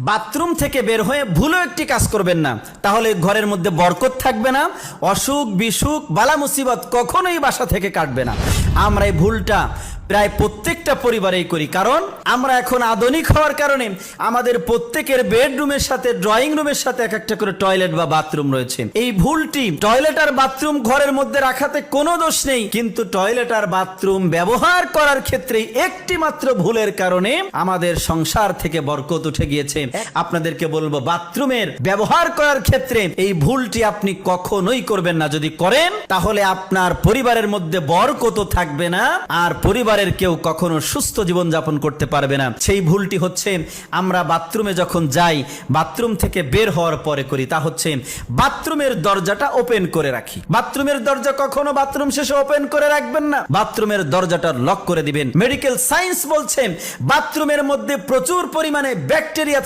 Bathroom থেকে বের হয়ে ভুলেও একটি কাজ করবেন না, তাহলে ঘরের মধ্যে বরকত থাকবে না, অসুখ বিসুখ বালা মুসিবত কখনোই বাসা থেকে কাটবে না। আমরা এই ভুলটা প্রায় প্রত্যেকটা পরিবারেই করি, কারণ আমরা এখন আধুনিক হওয়ার কারণে আমাদের প্রত্যেকের বেডরুমের সাথে ড্রয়িং রুমের সাথে এক একটা করে টয়লেট বা বাথরুম রয়েছে। এই ভুলটি, টয়লেট আর বাথরুম ঘরের মধ্যে রাখাতে কোনো দোষ নেই, কিন্তু টয়লেট আর বাথরুম ব্যবহার করার ক্ষেত্রে একটি মাত্র ভুলের কারণে আমাদের সংসার থেকে বরকত উঠে গিয়েছে। আপনাদেরকে বলবো, বাথরুমের ব্যবহার করার ক্ষেত্রে এই ভুলটি আপনি কখনোই করবেন না। যদি করেন তাহলে আপনার পরিবারের মধ্যে বরকত থাকবে না, আর পরিবারের কেউ কখনো সুস্থ জীবন যাপন করতে পারবে না। সেই ভুলটি হচ্ছে আমরা বাথরুমে যখন যাই, বাথরুম থেকে বের হওয়ার পরে করি, তা হচ্ছে বাথরুমের দরজাটা ওপেন করে রাখি। বাথরুমের দরজা কখনো বাথরুম শেষে ওপেন করে রাখবেন না, বাথরুমের দরজাটা লক করে দিবেন। মেডিকেল সায়েন্স বলছে বাথরুমের মধ্যে প্রচুর পরিমাণে ব্যাকটেরিয়া